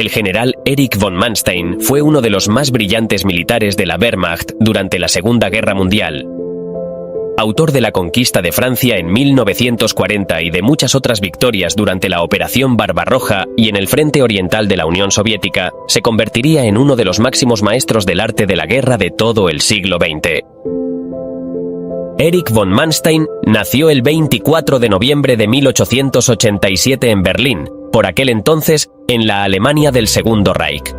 El general Erich von Manstein fue uno de los más brillantes militares de la Wehrmacht durante la Segunda Guerra Mundial. Autor de la conquista de Francia en 1940 y de muchas otras victorias durante la Operación Barbarroja y en el frente oriental de la Unión Soviética, se convertiría en uno de los máximos maestros del arte de la guerra de todo el siglo XX. Erich von Manstein nació el 24 de noviembre de 1887 en Berlín, por aquel entonces en la Alemania del Segundo Reich.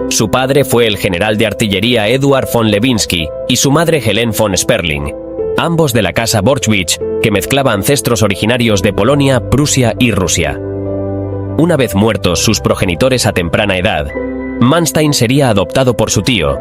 Su padre fue el general de artillería Eduard von Lewinsky y su madre Helene von Sperling, ambos de la casa Borchwich, que mezclaba ancestros originarios de Polonia, Prusia y Rusia. Una vez muertos sus progenitores a temprana edad, Manstein sería adoptado por su tío,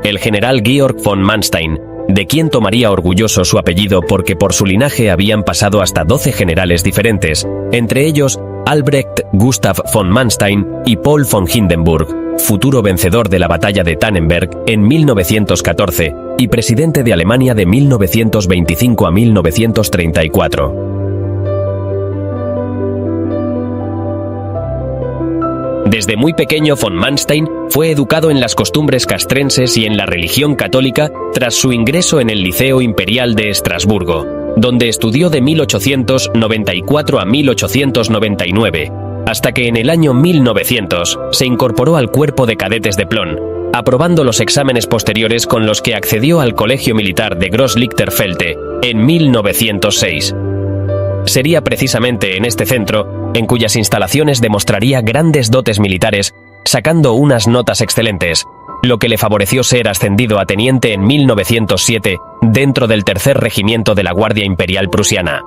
el general Georg von Manstein, de quien tomaría orgulloso su apellido porque por su linaje habían pasado hasta 12 generales diferentes, entre ellos Albrecht Gustav von Manstein y Paul von Hindenburg, futuro vencedor de la batalla de Tannenberg en 1914 y presidente de Alemania de 1925 a 1934. Desde muy pequeño von Manstein fue educado en las costumbres castrenses y en la religión católica tras su ingreso en el Liceo Imperial de Estrasburgo, donde estudió de 1894 a 1899, hasta que en el año 1900 se incorporó al cuerpo de cadetes de Plön, aprobando los exámenes posteriores con los que accedió al Colegio Militar de Gross-Lichterfelde en 1906. Sería precisamente en este centro en cuyas instalaciones demostraría grandes dotes militares, sacando unas notas excelentes, lo que le favoreció ser ascendido a teniente en 1907 dentro del Tercer Regimiento de la Guardia Imperial Prusiana.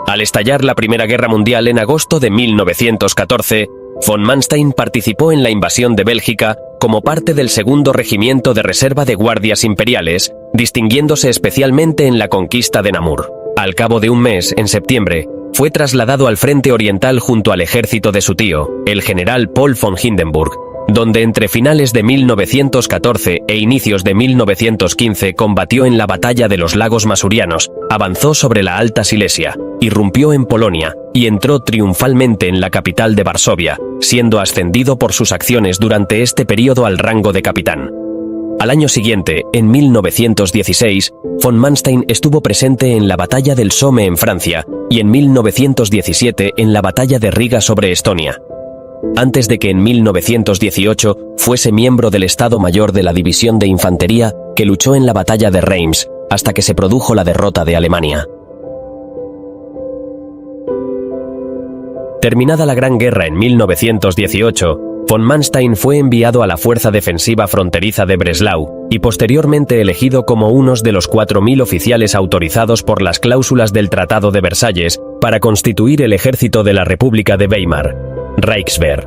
Al estallar la Primera Guerra Mundial en agosto de 1914, von Manstein participó en la invasión de Bélgica como parte del Segundo Regimiento de Reserva de Guardias Imperiales, distinguiéndose especialmente en la conquista de Namur. Al cabo de un mes, en septiembre, fue trasladado al frente oriental junto al ejército de su tío, el general Paul von Hindenburg, donde entre finales de 1914 e inicios de 1915 combatió en la batalla de los lagos Masurianos, avanzó sobre la Alta Silesia, irrumpió en Polonia y entró triunfalmente en la capital de Varsovia, siendo ascendido por sus acciones durante este periodo al rango de capitán. Al año siguiente, en 1916, von Manstein estuvo presente en la batalla del Somme en Francia y en 1917 en la batalla de Riga sobre Estonia. Antes de que en 1918 fuese miembro del Estado Mayor de la División de Infantería que luchó en la batalla de Reims, hasta que se produjo la derrota de Alemania. Terminada la Gran Guerra en 1918, von Manstein fue enviado a la Fuerza Defensiva Fronteriza de Breslau y posteriormente elegido como uno de los 4.000 oficiales autorizados por las cláusulas del Tratado de Versalles para constituir el ejército de la República de Weimar, Reichswehr.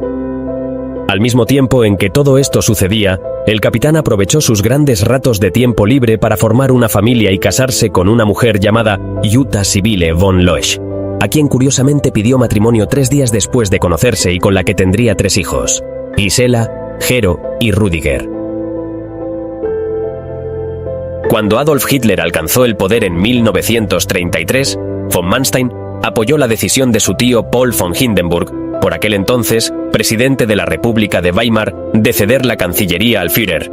Al mismo tiempo en que todo esto sucedía, el capitán aprovechó sus grandes ratos de tiempo libre para formar una familia y casarse con una mujer llamada Jutta Sibylle von Loesch, a quien curiosamente pidió matrimonio 3 días después de conocerse y con la que tendría 3 hijos, Gisela, Gero y Rüdiger. Cuando Adolf Hitler alcanzó el poder en 1933, von Manstein apoyó la decisión de su tío Paul von Hindenburg, por aquel entonces presidente de la República de Weimar, de ceder la Cancillería al Führer.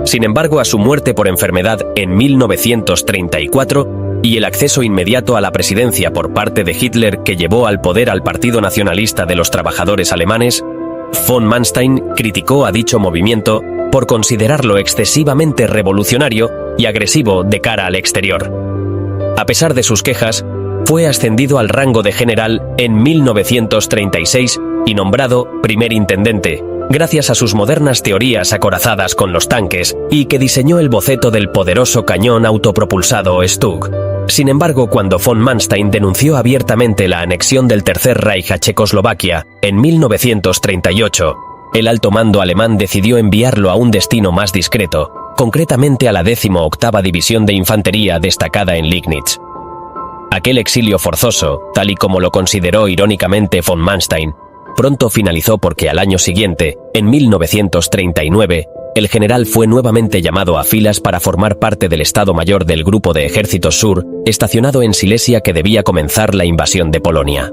Sin embargo, a su muerte por enfermedad en 1934 y el acceso inmediato a la presidencia por parte de Hitler que llevó al poder al Partido Nacionalista de los Trabajadores Alemanes, von Manstein criticó a dicho movimiento por considerarlo excesivamente revolucionario y agresivo de cara al exterior. A pesar de sus quejas, fue ascendido al rango de general en 1936 y nombrado primer intendente, gracias a sus modernas teorías acorazadas con los tanques y que diseñó el boceto del poderoso cañón autopropulsado Stug. Sin embargo, cuando von Manstein denunció abiertamente la anexión del Tercer Reich a Checoslovaquia en 1938, el alto mando alemán decidió enviarlo a un destino más discreto, concretamente a la 18ª División de Infantería destacada en Liegnitz. Aquel exilio forzoso, tal y como lo consideró irónicamente von Manstein, pronto finalizó porque al año siguiente, en 1939, el general fue nuevamente llamado a filas para formar parte del Estado Mayor del Grupo de Ejércitos Sur, estacionado en Silesia que debía comenzar la invasión de Polonia.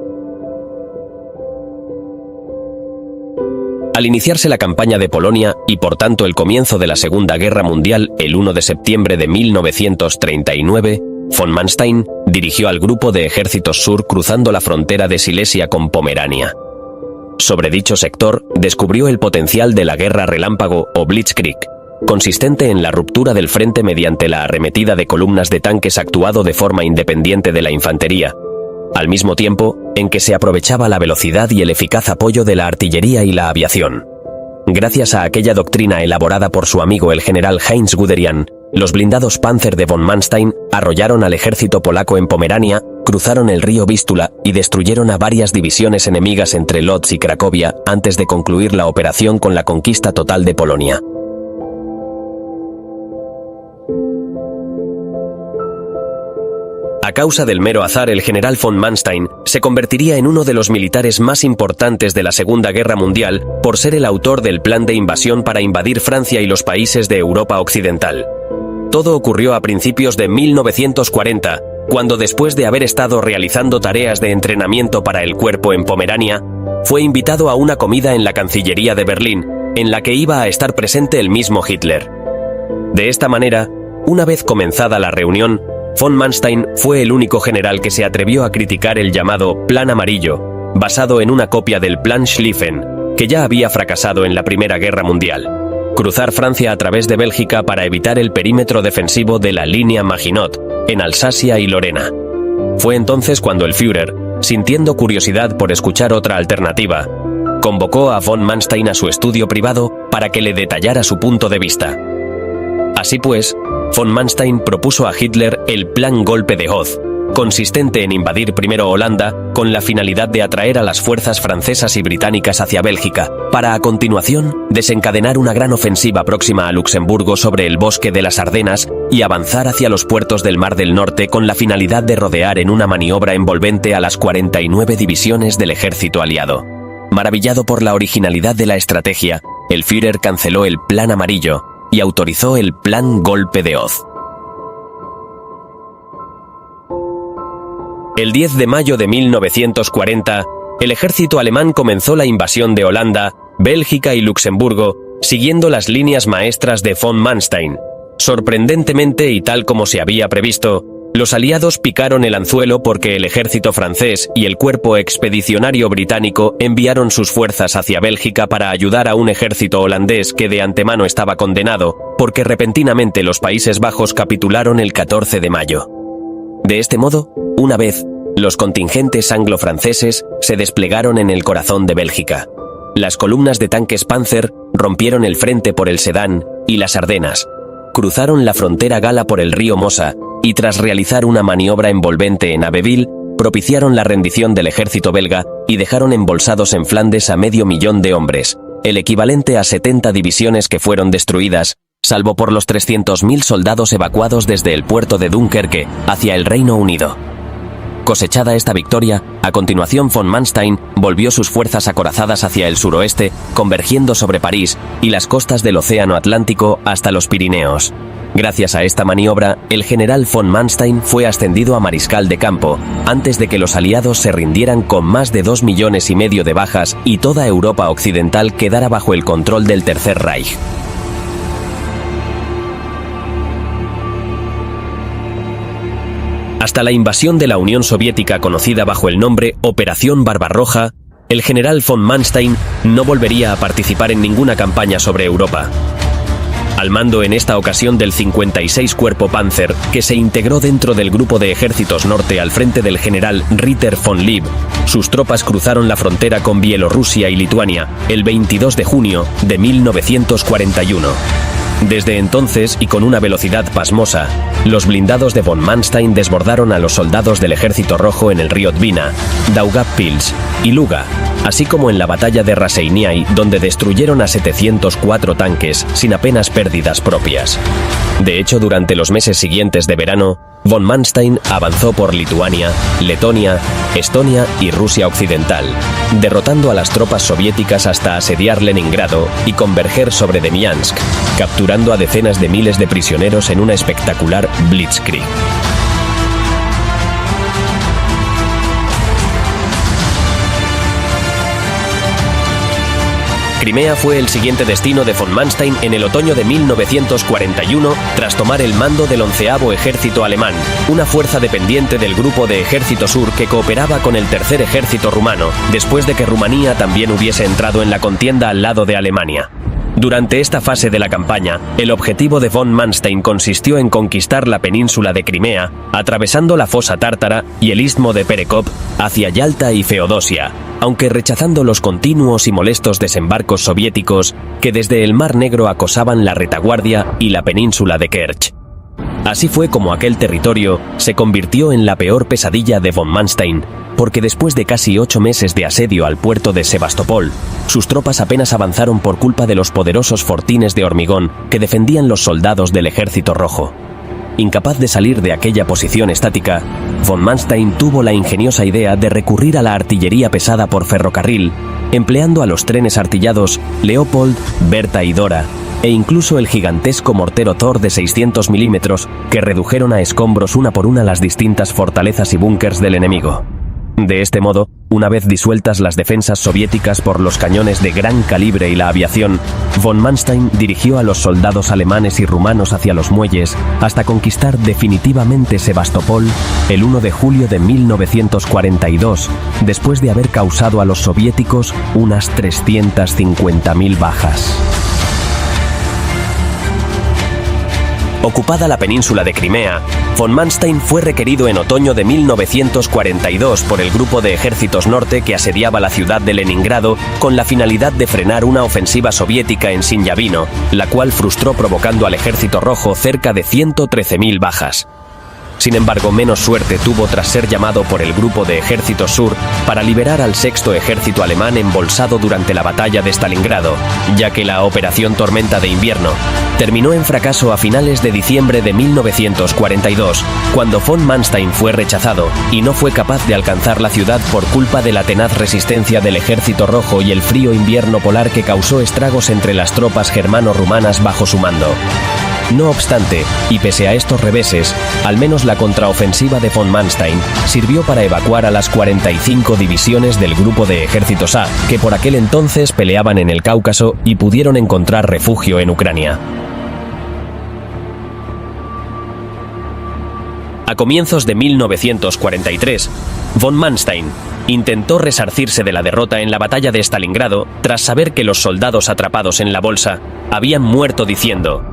Al iniciarse la campaña de Polonia y por tanto el comienzo de la Segunda Guerra Mundial el 1 de septiembre de 1939, von Manstein dirigió al grupo de ejércitos sur cruzando la frontera de Silesia con Pomerania. Sobre dicho sector descubrió el potencial de la guerra relámpago o Blitzkrieg, consistente en la ruptura del frente mediante la arremetida de columnas de tanques actuado de forma independiente de la infantería, al mismo tiempo en que se aprovechaba la velocidad y el eficaz apoyo de la artillería y la aviación. Gracias a aquella doctrina elaborada por su amigo el general Heinz Guderian, los blindados Panzer de von Manstein arrollaron al ejército polaco en Pomerania, cruzaron el río Vístula y destruyeron a varias divisiones enemigas entre Lodz y Cracovia antes de concluir la operación con la conquista total de Polonia. A causa del mero azar, el general von Manstein se convertiría en uno de los militares más importantes de la Segunda Guerra Mundial por ser el autor del plan de invasión para invadir Francia y los países de Europa Occidental. Todo ocurrió a principios de 1940, cuando después de haber estado realizando tareas de entrenamiento para el cuerpo en Pomerania, fue invitado a una comida en la Cancillería de Berlín, en la que iba a estar presente el mismo Hitler. De esta manera, una vez comenzada la reunión, von Manstein fue el único general que se atrevió a criticar el llamado Plan Amarillo, basado en una copia del Plan Schlieffen, que ya había fracasado en la Primera Guerra Mundial: cruzar Francia a través de Bélgica para evitar el perímetro defensivo de la línea Maginot, en Alsacia y Lorena. Fue entonces cuando el Führer, sintiendo curiosidad por escuchar otra alternativa, convocó a von Manstein a su estudio privado para que le detallara su punto de vista. Así pues, von Manstein propuso a Hitler el Plan Golpe de Hoz, consistente en invadir primero Holanda con la finalidad de atraer a las fuerzas francesas y británicas hacia Bélgica, para a continuación desencadenar una gran ofensiva próxima a Luxemburgo sobre el bosque de las Ardenas y avanzar hacia los puertos del Mar del Norte con la finalidad de rodear en una maniobra envolvente a las 49 divisiones del ejército aliado. Maravillado por la originalidad de la estrategia, el Führer canceló el Plan Amarillo y autorizó el Plan Golpe de Hoz. El 10 de mayo de 1940, el ejército alemán comenzó la invasión de Holanda, Bélgica y Luxemburgo, siguiendo las líneas maestras de von Manstein. Sorprendentemente y tal como se había previsto, los aliados picaron el anzuelo porque el ejército francés y el cuerpo expedicionario británico enviaron sus fuerzas hacia Bélgica para ayudar a un ejército holandés que de antemano estaba condenado, porque repentinamente los Países Bajos capitularon el 14 de mayo. De este modo, una vez, los contingentes anglo-franceses se desplegaron en el corazón de Bélgica. Las columnas de tanques Panzer rompieron el frente por el Sedán y las Ardenas, cruzaron la frontera gala por el río Mosa y tras realizar una maniobra envolvente en Abbeville, propiciaron la rendición del ejército belga y dejaron embolsados en Flandes a 500.000 de hombres, el equivalente a 70 divisiones que fueron destruidas, salvo por los 300.000 soldados evacuados desde el puerto de Dunkerque hacia el Reino Unido. Cosechada esta victoria, a continuación von Manstein volvió sus fuerzas acorazadas hacia el suroeste, convergiendo sobre París y las costas del Océano Atlántico hasta los Pirineos. Gracias a esta maniobra, el general von Manstein fue ascendido a mariscal de campo, antes de que los aliados se rindieran con más de 2,5 millones de bajas y toda Europa occidental quedara bajo el control del Tercer Reich. Hasta la invasión de la Unión Soviética conocida bajo el nombre Operación Barbarroja, el general von Manstein no volvería a participar en ninguna campaña sobre Europa. Al mando en esta ocasión del 56 Cuerpo Panzer, que se integró dentro del Grupo de Ejércitos Norte al frente del general Ritter von Lieb, sus tropas cruzaron la frontera con Bielorrusia y Lituania el 22 de junio de 1941. Desde entonces, y con una velocidad pasmosa, los blindados de von Manstein desbordaron a los soldados del Ejército Rojo en el río Dwina, Daugavpils y Luga, así como en la batalla de Raseiniai, donde destruyeron a 704 tanques sin apenas pérdidas propias. De hecho, durante los meses siguientes de verano, von Manstein avanzó por Lituania, Letonia, Estonia y Rusia Occidental, derrotando a las tropas soviéticas hasta asediar Leningrado y converger sobre Demiansk, capturando a decenas de miles de prisioneros en una espectacular Blitzkrieg. Crimea fue el siguiente destino de von Manstein en el otoño de 1941 tras tomar el mando del 11º Ejército Alemán, una fuerza dependiente del Grupo de Ejército Sur que cooperaba con el Tercer Ejército Rumano, después de que Rumanía también hubiese entrado en la contienda al lado de Alemania. Durante esta fase de la campaña, el objetivo de von Manstein consistió en conquistar la península de Crimea, atravesando la fosa tártara y el istmo de Perekop hacia Yalta y Feodosia, aunque rechazando los continuos y molestos desembarcos soviéticos que desde el Mar Negro acosaban la retaguardia y la península de Kerch. Así fue como aquel territorio se convirtió en la peor pesadilla de von Manstein, porque después de casi 8 meses de asedio al puerto de Sebastopol, sus tropas apenas avanzaron por culpa de los poderosos fortines de hormigón que defendían los soldados del Ejército Rojo. Incapaz de salir de aquella posición estática, von Manstein tuvo la ingeniosa idea de recurrir a la artillería pesada por ferrocarril, empleando a los trenes artillados Leopold, Bertha y Dora, e incluso el gigantesco mortero Thor de 600 milímetros que redujeron a escombros una por una las distintas fortalezas y búnkers del enemigo. De este modo, una vez disueltas las defensas soviéticas por los cañones de gran calibre y la aviación, von Manstein dirigió a los soldados alemanes y rumanos hacia los muelles hasta conquistar definitivamente Sebastopol el 1 de julio de 1942, después de haber causado a los soviéticos unas 350.000 bajas. Ocupada la península de Crimea, von Manstein fue requerido en otoño de 1942 por el Grupo de Ejércitos Norte que asediaba la ciudad de Leningrado con la finalidad de frenar una ofensiva soviética en Sinyavino, la cual frustró provocando al Ejército Rojo cerca de 113.000 bajas. Sin embargo, menos suerte tuvo tras ser llamado por el Grupo de Ejércitos Sur para liberar al Sexto Ejército Alemán embolsado durante la batalla de Stalingrado, ya que la Operación Tormenta de Invierno terminó en fracaso a finales de diciembre de 1942, cuando von Manstein fue rechazado y no fue capaz de alcanzar la ciudad por culpa de la tenaz resistencia del Ejército Rojo y el frío invierno polar que causó estragos entre las tropas germano-rumanas bajo su mando. No obstante, y pese a estos reveses, al menos la contraofensiva de von Manstein sirvió para evacuar a las 45 divisiones del Grupo de Ejércitos A, que por aquel entonces peleaban en el Cáucaso y pudieron encontrar refugio en Ucrania. A comienzos de 1943, von Manstein intentó resarcirse de la derrota en la batalla de Stalingrado tras saber que los soldados atrapados en la bolsa habían muerto diciendo: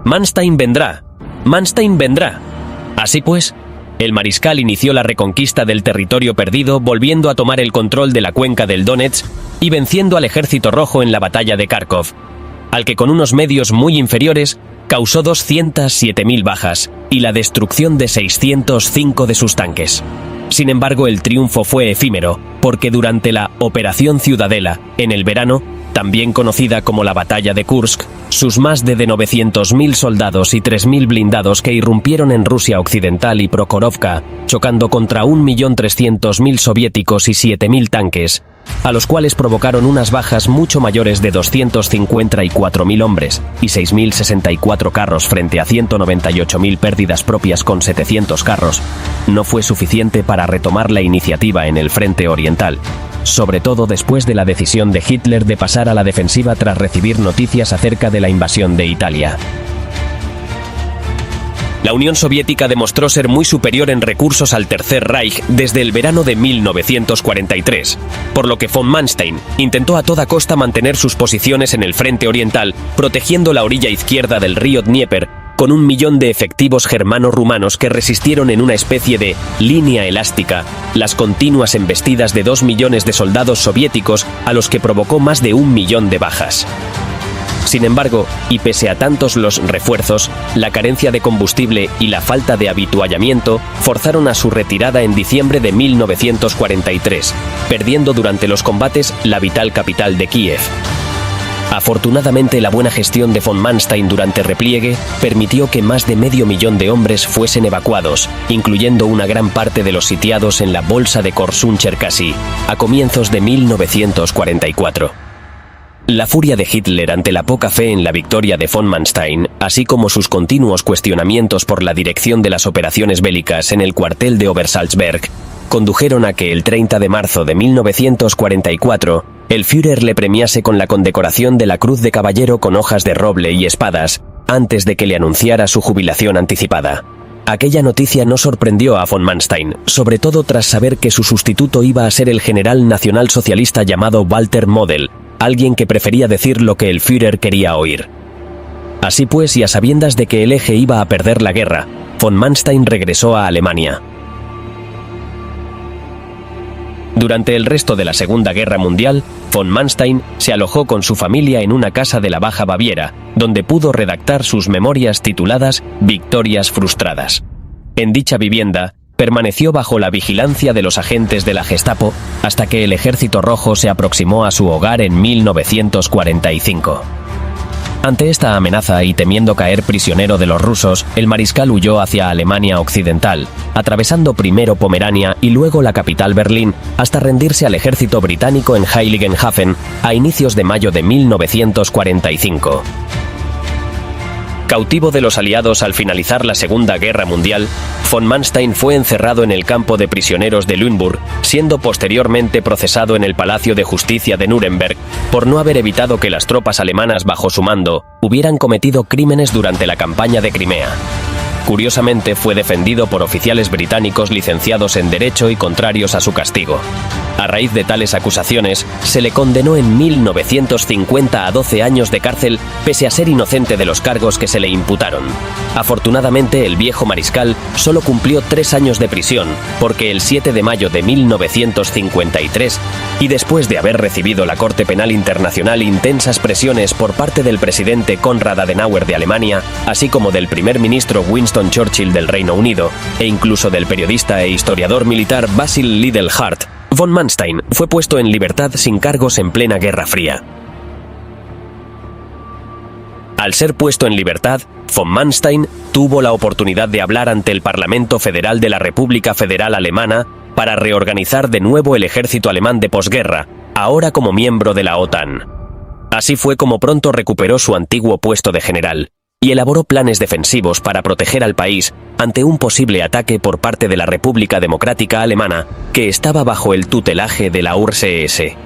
«Manstein vendrá, Manstein vendrá». Así pues, el mariscal inició la reconquista del territorio perdido, volviendo a tomar el control de la cuenca del Donetsk y venciendo al Ejército Rojo en la batalla de Kharkov, al que con unos medios muy inferiores causó 207.000 bajas y la destrucción de 605 de sus tanques. Sin embargo, el triunfo fue efímero, porque durante la Operación Ciudadela, en el verano, también conocida como la Batalla de Kursk, sus más de 900.000 soldados y 3.000 blindados que irrumpieron en Rusia Occidental y Prokhorovka, chocando contra 1.300.000 soviéticos y 7.000 tanques, a los cuales provocaron unas bajas mucho mayores de 254.000 hombres y 6.064 carros frente a 198.000 pérdidas propias con 700 carros, no fue suficiente para retomar la iniciativa en el frente oriental, sobre todo después de la decisión de Hitler de pasar a la defensiva tras recibir noticias acerca de la invasión de Italia. La Unión Soviética demostró ser muy superior en recursos al Tercer Reich desde el verano de 1943, por lo que von Manstein intentó a toda costa mantener sus posiciones en el frente oriental, protegiendo la orilla izquierda del río Dnieper, con 1 millón de efectivos germano-rumanos que resistieron en una especie de línea elástica las continuas embestidas de 2 millones de soldados soviéticos, a los que provocó más de 1 millón de bajas. Sin embargo, y pese a tantos los refuerzos, la carencia de combustible y la falta de habituallamiento forzaron a su retirada en diciembre de 1943, perdiendo durante los combates la vital capital de Kiev. Afortunadamente, la buena gestión de von Manstein durante repliegue permitió que más de 500.000 de hombres fuesen evacuados, incluyendo una gran parte de los sitiados en la bolsa de Korsun-Cherkasy, a comienzos de 1944. La furia de Hitler ante la poca fe en la victoria de von Manstein, así como sus continuos cuestionamientos por la dirección de las operaciones bélicas en el cuartel de Obersalzberg, condujeron a que el 30 de marzo de 1944 el Führer le premiase con la condecoración de la Cruz de Caballero con hojas de roble y espadas, antes de que le anunciara su jubilación anticipada. Aquella noticia no sorprendió a von Manstein, sobre todo tras saber que su sustituto iba a ser el general nacionalsocialista llamado Walter Model, alguien que prefería decir lo que el Führer quería oír. Así pues, y a sabiendas de que el Eje iba a perder la guerra, von Manstein regresó a Alemania. Durante el resto de la Segunda Guerra Mundial, von Manstein se alojó con su familia en una casa de la Baja Baviera, donde pudo redactar sus memorias tituladas Victorias frustradas. En dicha vivienda, permaneció bajo la vigilancia de los agentes de la Gestapo hasta que el Ejército Rojo se aproximó a su hogar en 1945. Ante esta amenaza y temiendo caer prisionero de los rusos, el mariscal huyó hacia Alemania Occidental, atravesando primero Pomerania y luego la capital Berlín, hasta rendirse al ejército británico en Heiligenhafen a inicios de mayo de 1945. Cautivo de los aliados al finalizar la Segunda Guerra Mundial, von Manstein fue encerrado en el campo de prisioneros de Lüneburg, siendo posteriormente procesado en el Palacio de Justicia de Nuremberg por no haber evitado que las tropas alemanas bajo su mando hubieran cometido crímenes durante la campaña de Crimea. Curiosamente, fue defendido por oficiales británicos licenciados en Derecho y contrarios a su castigo. A raíz de tales acusaciones, se le condenó en 1950 a 12 años de cárcel, pese a ser inocente de los cargos que se le imputaron. Afortunadamente, el viejo mariscal solo cumplió 3 años de prisión, porque el 7 de mayo de 1953, y después de haber recibido la Corte Penal Internacional intensas presiones por parte del presidente Konrad Adenauer de Alemania, así como del primer ministro Winston Churchill del Reino Unido, e incluso del periodista e historiador militar Basil Liddell Hart, von Manstein fue puesto en libertad sin cargos en plena Guerra Fría. Al ser puesto en libertad, von Manstein tuvo la oportunidad de hablar ante el Parlamento Federal de la República Federal Alemana para reorganizar de nuevo el ejército alemán de posguerra, ahora como miembro de la OTAN. Así fue como pronto recuperó su antiguo puesto de general y elaboró planes defensivos para proteger al país ante un posible ataque por parte de la República Democrática Alemana, que estaba bajo el tutelaje de la URSS.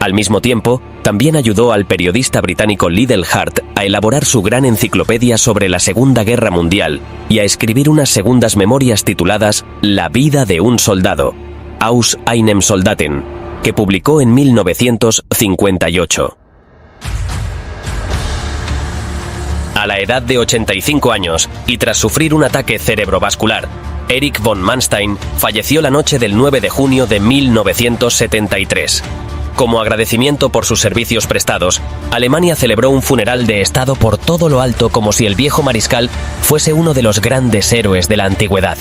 Al mismo tiempo, también ayudó al periodista británico Liddell Hart a elaborar su gran enciclopedia sobre la Segunda Guerra Mundial y a escribir unas segundas memorias tituladas La vida de un soldado, Aus einem Soldaten, que publicó en 1958. A la edad de 85 años, y tras sufrir un ataque cerebrovascular, Erich von Manstein falleció la noche del 9 de junio de 1973. Como agradecimiento por sus servicios prestados, Alemania celebró un funeral de Estado por todo lo alto, como si el viejo mariscal fuese uno de los grandes héroes de la antigüedad.